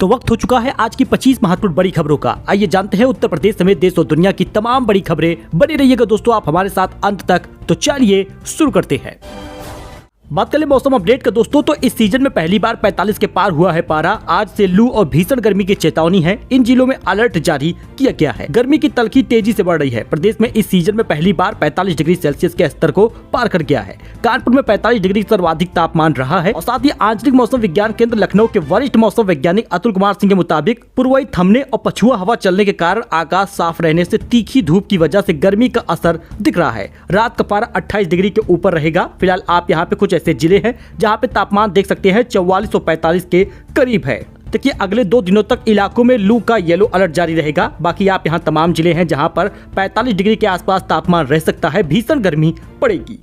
तो वक्त हो चुका है आज की 25 महत्वपूर्ण बड़ी खबरों का। आइए जानते हैं उत्तर प्रदेश समेत देश और दुनिया की तमाम बड़ी खबरें। बने रहिएगा दोस्तों आप हमारे साथ अंत तक। तो चलिए शुरू करते हैं। बात करें मौसम अपडेट का दोस्तों, तो इस सीजन में पहली बार 45 के पार हुआ है पारा। आज से लू और भीषण गर्मी की चेतावनी है। इन जिलों में अलर्ट जारी किया गया है। गर्मी की तलखी तेजी से बढ़ रही है। प्रदेश में इस सीजन में पहली बार 45 डिग्री सेल्सियस के स्तर को पार कर गया है। कानपुर में 45 डिग्री सर्वाधिक तापमान रहा है। और साथ ही आंचलिक मौसम विज्ञान केंद्र लखनऊ के वरिष्ठ मौसम वैज्ञानिक अतुल कुमार सिंह के मुताबिक पूर्वी थमने और पछुआ हवा चलने के कारण आकाश साफ रहने से तीखी धूप की वजह से गर्मी का असर दिख रहा है। रात का पारा 28 डिग्री के ऊपर रहेगा। फिलहाल आप यहाँ पे कुछ ऐसे जिले हैं जहां पे तापमान देख सकते हैं 44 और 45 के करीब है। देखिए अगले 2 दिनों तक इलाकों में लू का येलो अलर्ट जारी रहेगा। बाकी आप यहां तमाम जिले हैं जहां पर 45 डिग्री के आसपास तापमान रह सकता है। भीषण गर्मी पड़ेगी।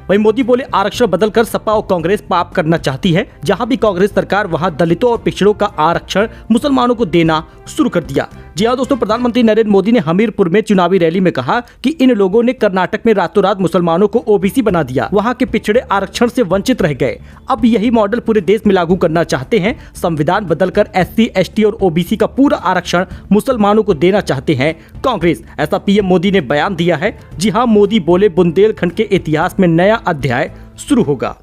वहीं मोदी बोले आरक्षण बदलकर सपा और कांग्रेस पाप करना चाहती है। जहां भी कांग्रेस सरकार वहां दलितों और पिछड़ों का आरक्षण मुसलमानों को देना शुरू कर दिया। जी हाँ दोस्तों, प्रधानमंत्री नरेंद्र मोदी ने हमीरपुर में चुनावी रैली में कहा कि इन लोगों ने कर्नाटक में रातों रात मुसलमानों को ओबीसी बना दिया। वहां के पिछड़े आरक्षण से वंचित रह गए। अब यही मॉडल पूरे देश में लागू करना चाहते हैं। संविधान बदलकर SC, ST और ओबीसी का पूरा आरक्षण मुसलमानों को देना चाहते हैं कांग्रेस। ऐसा पीएम मोदी ने बयान दिया है। जी हाँ, मोदी बोले बुंदेलखंड के इतिहास में नया अध्याय शुरू होगा।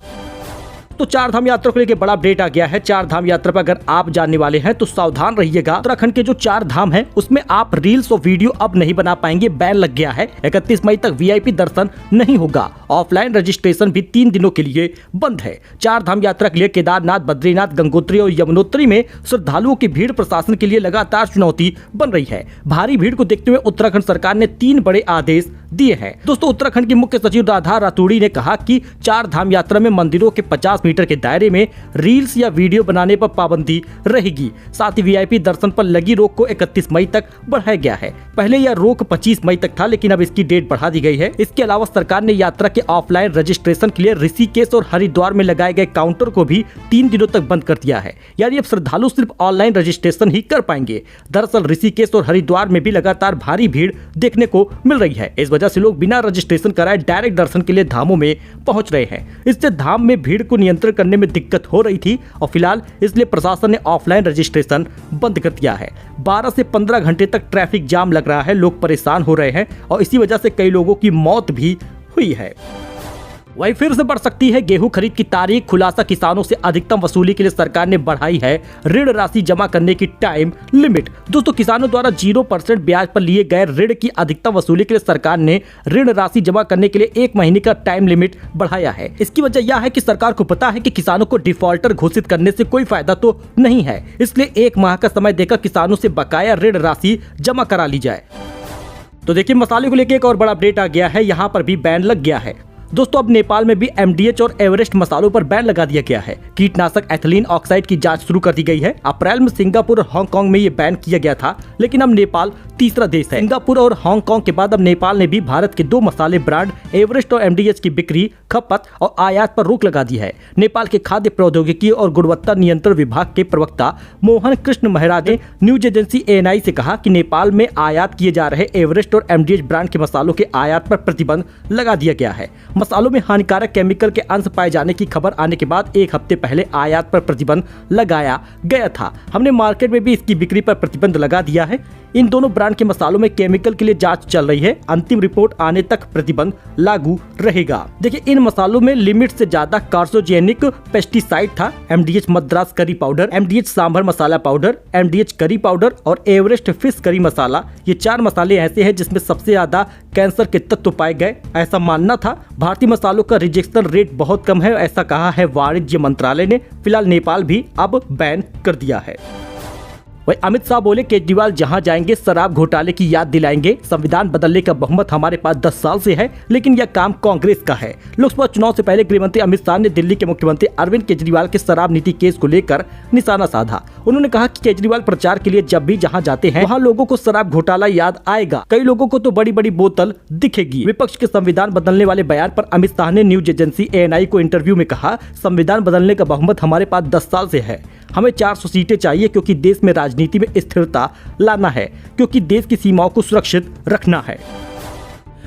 तो चार धाम यात्रा को लेकर बड़ा अपडेट आ गया है। चार धाम यात्रा पर अगर आप जानने वाले हैं तो सावधान रहिएगा। उत्तराखंड के जो 4 धाम हैं उसमें आप रील्स और वीडियो अब नहीं बना पाएंगे। बैन लग गया है। 31 मई तक VIP दर्शन नहीं होगा। ऑफलाइन रजिस्ट्रेशन भी 3 दिनों के लिए बंद है। 4 धाम यात्रा के लिए केदारनाथ, बद्रीनाथ, गंगोत्री और यमुनोत्री में श्रद्धालुओं की भीड़ प्रशासन के लिए लगातार चुनौती बन रही है। भारी भीड़ को देखते हुए उत्तराखंड सरकार ने 3 बड़े आदेश दिए हैं। दोस्तों उत्तराखंड की मुख्य सचिव राधा रातूड़ी ने कहा कि 4 धाम यात्रा में मंदिरों के 50 मीटर के दायरे में रील्स या वीडियो बनाने पर पाबंदी रहेगी। साथ ही VIP दर्शन पर लगी रोक को 31 मई तक बढ़ाया गया है। पहले यह रोक 25 मई तक था, लेकिन अब इसकी डेट बढ़ा दी गई है। इसके अलावा सरकार ने यात्रा के ऑफलाइन रजिस्ट्रेशन के लिए ऋषिकेश और हरिद्वार में लगाए गए काउंटर को भी 3 दिनों तक बंद कर दिया है। यानी अब श्रद्धालु सिर्फ ऑनलाइन रजिस्ट्रेशन ही कर पाएंगे। दरअसल ऋषिकेश और हरिद्वार में भी लगातार भारी भीड़ देखने को मिल रही है। इस वजह से लोग बिना रजिस्ट्रेशन कराए डायरेक्ट दर्शन के लिए धामों में पहुंच रहे हैं। इससे धाम में भीड़ को नियंत्रण करने में दिक्कत हो रही थी और फिलहाल इसलिए प्रशासन ने ऑफलाइन रजिस्ट्रेशन बंद कर दिया है। 12 से 15 घंटे तक ट्रैफिक जाम लग रहा है। लोग परेशान हो रहे हैं और इसी वजह से कई लोगों की मौत भी हुई है। वहीं फिर से बढ़ सकती है गेहूं खरीद की तारीख। खुलासा किसानों से अधिकतम वसूली के लिए सरकार ने बढ़ाई है ऋण राशि जमा करने की टाइम लिमिट। दोस्तों किसानों द्वारा 0% ब्याज पर लिए गए ऋण की अधिकतम वसूली के लिए सरकार ने ऋण राशि जमा करने के लिए 1 महीने का टाइम लिमिट बढ़ाया है। इसकी वजह यह है कि सरकार को पता है कि किसानों को डिफॉल्टर घोषित करने से कोई फायदा तो नहीं है, इसलिए 1 माह का समय देकर किसानों से बकाया ऋण राशि जमा करा ली जाए। तो देखिए मसाले को लेकर एक और बड़ा अपडेट आ गया है। यहाँ पर भी बैन लग गया है। दोस्तों अब नेपाल में भी MDH और एवरेस्ट मसालों पर बैन लगा दिया गया है। कीटनाशक एथिलीन ऑक्साइड की जांच शुरू कर दी गई है। अप्रैल में सिंगापुर और हांगकांग में ये बैन किया गया था, लेकिन अब नेपाल तीसरा देश है। सिंगापुर और हांगकांग के बाद अब नेपाल ने भी भारत के 2 मसाले ब्रांड एवरेस्ट और MDH की बिक्री, खपत और आयात पर रोक लगा दी है। नेपाल के खाद्य प्रौद्योगिकी और गुणवत्ता नियंत्रण विभाग के प्रवक्ता मोहन कृष्ण महराज ने न्यूज एजेंसी ANI से कहा कि नेपाल में आयात किए जा रहे एवरेस्ट और MDH ब्रांड के मसालों के आयात पर प्रतिबंध लगा दिया गया है। मसालों में हानिकारक केमिकल के अंश पाए जाने की खबर आने के बाद 1 हफ्ते पहले आयात पर प्रतिबंध लगाया गया था। हमने मार्केट में भी इसकी बिक्री पर प्रतिबंध लगा दिया है। इन दोनों ब्रांड के मसालों में केमिकल के लिए जांच चल रही है। अंतिम रिपोर्ट आने तक प्रतिबंध लागू रहेगा। देखिए इन मसालों में लिमिट से ज्यादा कार्सिनोजेनिक पेस्टिसाइड था। MDH Madras curry powder, MDH sambar masala powder, MDH curry powder और एवरेस्ट फिश करी मसाला, ये 4 मसाले ऐसे हैं जिसमें सबसे ज्यादा कैंसर के तत्व पाए गए, ऐसा मानना था। भारतीय मसालों का रिजेक्शन रेट बहुत कम है, ऐसा कहा है वाणिज्य मंत्रालय ने। फिलहाल नेपाल भी अब बैन कर दिया है। वही अमित शाह बोले केजरीवाल जहां जाएंगे शराब घोटाले की याद दिलाएंगे। संविधान बदलने का बहुमत हमारे पास 10 साल से है, लेकिन यह काम कांग्रेस का है। लोकसभा चुनाव से पहले गृहमंत्री अमित शाह ने दिल्ली के मुख्यमंत्री अरविंद केजरीवाल के शराब नीति केस को लेकर निशाना साधा। उन्होंने कहा कि केजरीवाल प्रचार के लिए जब भी जहां जाते हैं वहां लोगों को शराब घोटाला याद आएगा। कई लोगों को तो बड़ी बड़ी बोतल दिखेगी। विपक्ष के संविधान बदलने वाले बयान पर अमित शाह ने न्यूज एजेंसी ANI को इंटरव्यू में कहा, संविधान बदलने का बहुमत हमारे पास 10 साल से है। हमें 400 सीटें चाहिए क्योंकि देश में राजनीति में स्थिरता लाना है, क्योंकि देश की सीमाओं को सुरक्षित रखना है।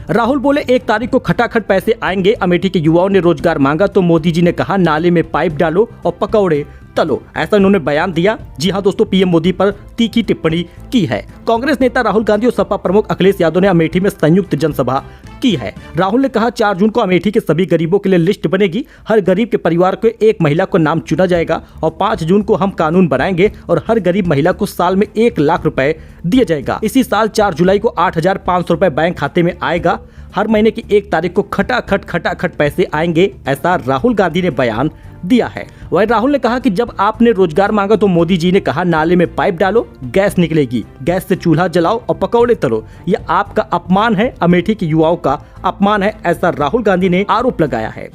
राहुल बोले 1 तारीख को खटाखट पैसे आएंगे। अमेठी के युवाओं ने रोजगार मांगा तो मोदी जी ने कहा नाले में पाइप डालो और पकौड़े तलो, ऐसा इन्होंने बयान दिया। जी हाँ दोस्तों, पीएम मोदी पर तीखी टिप्पणी की है। कांग्रेस नेता राहुल गांधी और सपा प्रमुख अखिलेश यादव ने अमेठी में संयुक्त जनसभा की है। राहुल ने कहा 4 जून को अमेठी के सभी गरीबों के लिए लिस्ट बनेगी, हर गरीब के परिवार को एक महिला को नाम चुना जाएगा और 5 जून को हम कानून बनाएंगे और हर गरीब महिला को साल में 1 लाख रुपए दिया जाएगा। इसी साल 4 जुलाई को 8,500 रुपए बैंक खाते में आएगा। हर महीने की 1 तारीख को खटाखट पैसे आएंगे, ऐसा राहुल गांधी ने बयान दिया है। वहीं राहुल ने कहा कि जब आपने रोजगार मांगा तो मोदी जी ने कहा नाले में पाइप डालो, गैस निकलेगी, गैस से चूल्हा जलाओ और पकौड़े तलो। यह आपका अपमान है, अमेठी के युवाओं का अपमान है, ऐसा राहुल गांधी ने आरोप लगाया है।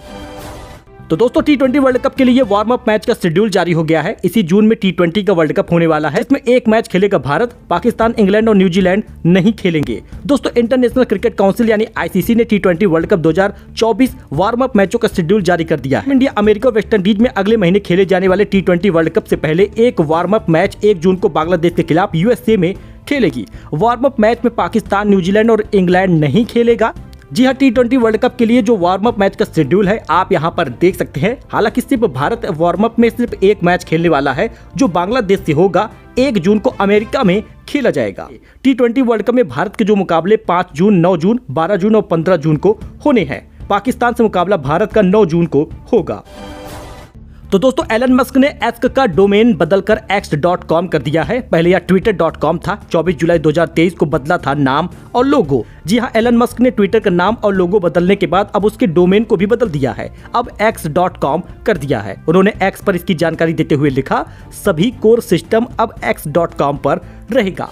तो दोस्तों, T20 वर्ल्ड कप के लिए वार्म अप मैच का शेड्यूल जारी हो गया है। इसी जून में T20 का वर्ल्ड कप होने वाला है। इसमें 1 मैच खेलेगा भारत, पाकिस्तान, इंग्लैंड और न्यूजीलैंड नहीं खेलेंगे। दोस्तों, इंटरनेशनल क्रिकेट काउंसिल यानी ICC ने T20 world cup 2024 warm up मैचों का शेड्यूल जारी कर दिया है। इंडिया, अमेरिका और वेस्ट इंडीज में अगले महीने खेले जाने वाले T20 वर्ल्ड कप से पहले एक वार्म अप मैच 1 जून को बांग्लादेश के खिलाफ USA में खेलेगी। वार्म अप मैच में पाकिस्तान, न्यूजीलैंड और इंग्लैंड नहीं खेलेगा। जी हाँ, T20 वर्ल्ड कप के लिए जो वार्म अप मैच का शेड्यूल है आप यहाँ पर देख सकते हैं। हालांकि सिर्फ भारत वार्म अप में सिर्फ 1 मैच खेलने वाला है जो बांग्लादेश से होगा। 1 जून को अमेरिका में खेला जाएगा। T20 वर्ल्ड कप में भारत के जो मुकाबले 5 जून, 9 जून, 12 जून और 15 जून को होने हैं। पाकिस्तान से मुकाबला भारत का 9 जून को होगा। तो दोस्तों, एलन मस्क ने एक्स का डोमेन बदलकर x.com कर दिया है। पहले यह twitter.com था। 24 जुलाई 2023 को बदला था नाम और लोगो। जी हां, एलन मस्क ने ट्विटर का नाम और लोगो बदलने के बाद अब उसके डोमेन को भी बदल दिया है, अब x.com कर दिया है। उन्होंने एक्स पर इसकी जानकारी देते हुए लिखा, सभी कोर सिस्टम अब x.com पर रहेगा।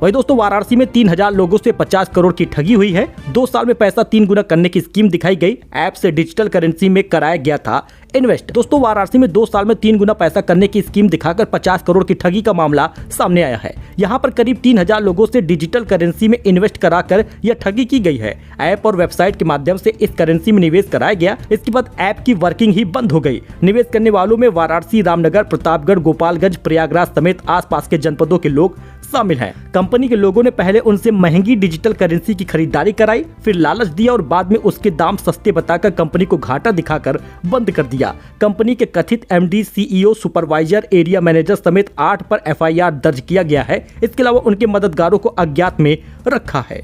वही दोस्तों, वाराणसी में 3,000 लोगों से 50 करोड़ की ठगी हुई है। 2 साल में पैसा 3 गुना करने की स्कीम दिखाई गई। ऐप से डिजिटल करेंसी में कराया गया था इन्वेस्ट। दोस्तों, वाराणसी में 2 साल में 3 गुना पैसा करने की स्कीम दिखाकर 50 करोड़ की ठगी का मामला सामने आया है। यहाँ पर करीब 3,000 लोगों से डिजिटल करेंसी में इन्वेस्ट कराकर यह ठगी की गई है। ऐप और वेबसाइट के माध्यम से इस करेंसी में निवेश कराया गया। इसके बाद ऐप की वर्किंग ही बंद हो गई। निवेश करने वालों में वाराणसी, रामनगर, प्रतापगढ़, गोपालगंज, प्रयागराज समेत आसपास के जनपदों के लोग शामिल हैं। कंपनी के लोगों ने पहले उनसे महंगी डिजिटल करेंसी की खरीदारी कराई, फिर लालच दिया और बाद में उसके दाम सस्ते बताकर कंपनी को घाटा दिखाकर बंद कर दिया। कंपनी के कथित MD, CEO, supervisor, area manager समेत 8 पर FIR दर्ज किया गया है। इसके अलावा उनके मददगारों को अज्ञात में रखा है।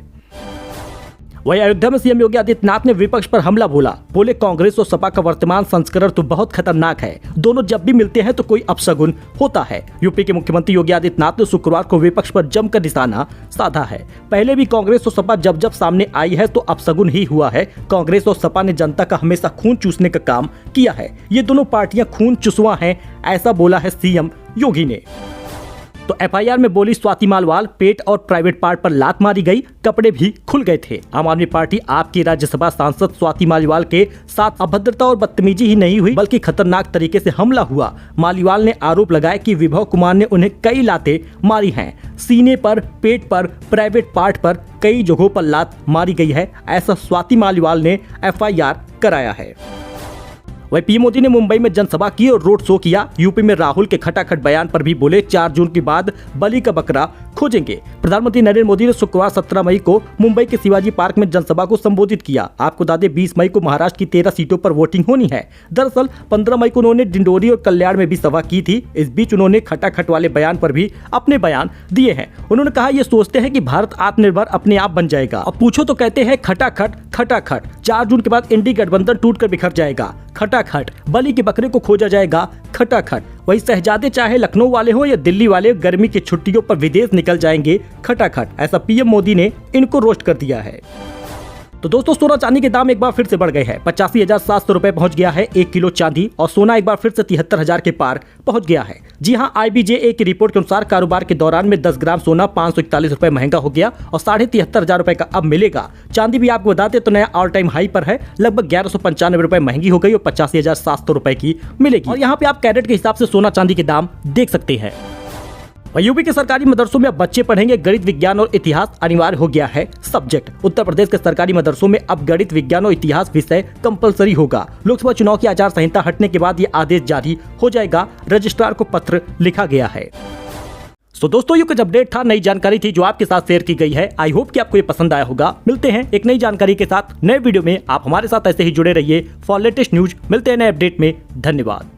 वहीं अयोध्या में सीएम योगी आदित्यनाथ ने विपक्ष पर हमला बोले कांग्रेस और सपा का वर्तमान संस्करण तो बहुत खतरनाक है, दोनों जब भी मिलते हैं तो कोई अपशगुन होता है। यूपी के मुख्यमंत्री योगी आदित्यनाथ ने शुक्रवार को विपक्ष पर जमकर निशाना साधा है। पहले भी कांग्रेस और सपा जब सामने आई है तो अपशगुन ही हुआ है। कांग्रेस और सपा ने जनता का हमेशा खून चूसने का काम किया है। ये दोनों पार्टियां खून चुसवा हैं, ऐसा बोला है सीएम योगी ने। तो FIR में बोली स्वाति मालवाल, पेट और प्राइवेट पार्ट पर लात मारी गई, कपड़े भी खुल गए थे। आम आदमी पार्टी आपकी राज्यसभा सांसद स्वाति मालीवाल के साथ अभद्रता और बदतमीजी ही नहीं हुई बल्कि खतरनाक तरीके से हमला हुआ। मालीवाल ने आरोप लगाया कि विभव कुमार ने उन्हें कई लातें मारी हैं, सीने पर, पेट पर, प्राइवेट पार्ट पर कई जगहों पर लात मारी गई है, ऐसा स्वाति मालीवाल ने FIR कराया है। वहीं पीएम मोदी ने मुंबई में जनसभा की और रोड शो किया। यूपी में राहुल के खटाखट बयान पर भी बोले 4 जून के बाद बलि का बकरा खोजेंगे। प्रधानमंत्री नरेंद्र मोदी ने शुक्रवार 17 मई को मुंबई के शिवाजी पार्क में जनसभा को संबोधित किया। आपको बता दें 20 मई को महाराष्ट्र की 13 सीटों पर वोटिंग होनी है। दरअसल 15 मई को उन्होंने डिंडोरी और कल्याण में भी सभा की थी। इस बीच उन्होंने खटाखट वाले बयान पर भी अपने बयान दिए हैं। उन्होंने कहा ये सोचते हैं कि भारत आत्मनिर्भर अपने आप बन जाएगा, अब पूछो तो कहते हैं खटाखट खटाखट। 4 जून के बाद इंडी गठबंधन टूटकर बिखर जाएगा, खटाखट। बलि के बकरे को खोजा जाएगा, खटाखट। वही शहजादे चाहे लखनऊ वाले हो या दिल्ली वाले, गर्मी की छुट्टियों पर विदेश निकल जाएंगे, खटाखट। ऐसा पीएम मोदी ने इनको रोस्ट कर दिया है। तो दोस्तों सोना चांदी के दाम एक बार फिर से बढ़ गए हैं। 85,700 रुपए पहुंच गया है 1 किलो चांदी और सोना एक बार फिर से 73,000 के पार पहुंच गया है। जी हां, IBJA की रिपोर्ट के अनुसार कारोबार के दौरान में 10 ग्राम सोना 541 रुपए महंगा हो गया और 73,500 रुपए का अब मिलेगा। चांदी भी आपको बताते तो नया ऑल टाइम हाई पर है, लगभग 1195 रुपए महंगी हो गई और 85,700 रुपए की मिलेगी। और यहाँ पे आप कैरेट के हिसाब से सोना चांदी के दाम देख सकते हैं। यूपी के सरकारी मदरसों में अब बच्चे पढ़ेंगे गणित, विज्ञान और इतिहास अनिवार्य हो गया है सब्जेक्ट। उत्तर प्रदेश के सरकारी मदरसों में अब गणित, विज्ञान और इतिहास विषय कंपलसरी होगा। लोकसभा चुनाव की आचार संहिता हटने के बाद ये आदेश जारी हो जाएगा। रजिस्ट्रार को पत्र लिखा गया है। तो दोस्तों ये कुछ अपडेट था, नई जानकारी थी जो आपके साथ शेयर की गई है। आई होप कि आपको ये पसंद आया होगा। मिलते हैं एक नई जानकारी के साथ नए वीडियो में। आप हमारे साथ ऐसे ही जुड़े रहिए फॉर लेटेस्ट न्यूज। मिलते हैं नए अपडेट में। धन्यवाद।